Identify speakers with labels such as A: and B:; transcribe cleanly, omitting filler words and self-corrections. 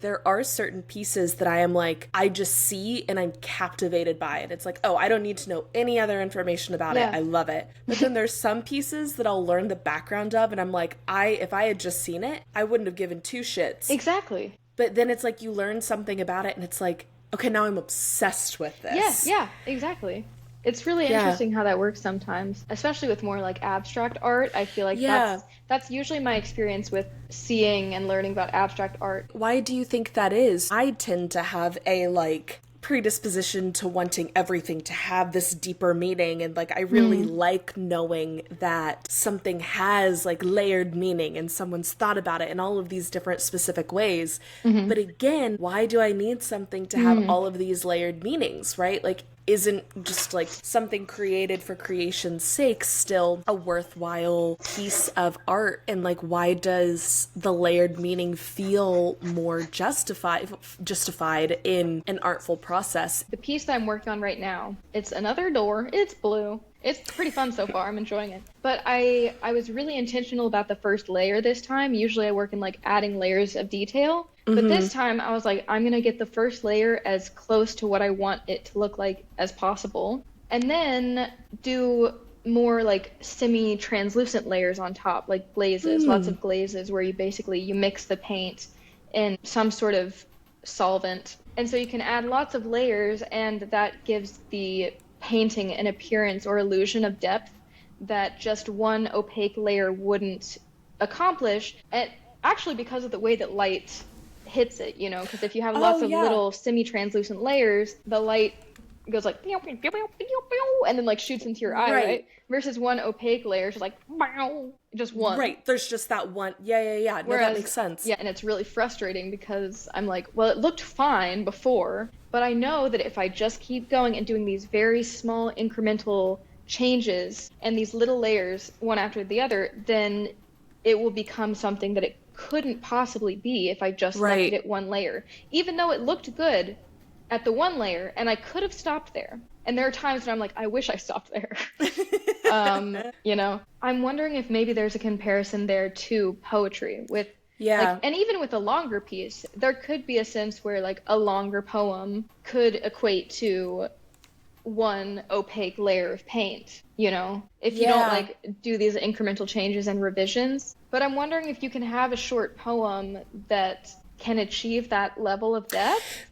A: There are certain pieces that I am like, I just see and I'm captivated by it. It's like, oh, I don't need to know any other information about it.
B: Yeah,
A: I love it. But then there's some pieces that I'll learn the background of and I'm like, if I had just seen it, I wouldn't have given two shits.
B: exactly.
A: But then it's like you learn something about it and it's like, okay, now I'm obsessed with
B: Yeah,
A: this.
B: yeah, exactly. It's really
A: Yeah.
B: interesting how that works sometimes, especially with more like abstract art. I feel like
A: Yeah.
B: that's usually my experience with seeing and learning about abstract art.
A: Why do you think that is? I tend to have a like predisposition to wanting everything to have this deeper meaning, and like I really
B: Hmm.
A: like knowing that something has like layered meaning and someone's thought about it in all of these different specific ways.
B: Hmm.
A: But again, why do I need something to have
B: Hmm.
A: all of these layered meanings, right? Like, isn't just like something created for creation's sake still a worthwhile piece of art? And like, why does the layered meaning feel more justified in an artful process?
B: The piece that I'm working on right now, it's another door. It's blue. It's pretty fun so far. I'm enjoying it. But I was really intentional about the first layer this time. Usually I work in like adding layers of detail, but this time I was like I'm gonna get the first layer as close to what I want it to look like as possible, and then do more like semi-translucent layers on top, like glazes, lots of glazes where you mix the paint in some sort of solvent. And so you can add lots of layers, and that gives the painting an appearance or illusion of depth that just one opaque layer wouldn't accomplish. And actually, because of the way that light hits it, because if you have
A: Oh
B: lots of
A: yeah.
B: little semi-translucent layers, the light goes like pew, pew, pew, pew, pew, pew, and then like shoots into your eye,
A: Right.
B: right? Versus one opaque layer, just like bow, just one.
A: Right. There's just that one. Yeah, yeah, yeah. No, that
B: Whereas,
A: makes sense.
B: yeah, and it's really frustrating because I'm like, well, it looked fine before, but I know that if I just keep going and doing these very small incremental changes and these little layers one after the other, then it will become something that it couldn't possibly be if I just left it
A: Right.
B: at one layer. Even though it looked good at the one layer, and I could have stopped there. And there are times when I'm like, I wish I stopped there. I'm wondering if maybe there's a comparison there to poetry with like,
A: Yeah.
B: and even with a longer piece, there could be a sense where like a longer poem could equate to one opaque layer of paint, if you don't
A: Yeah.
B: like do these incremental changes and revisions. But I'm wondering if you can have a short poem that can achieve that level of depth.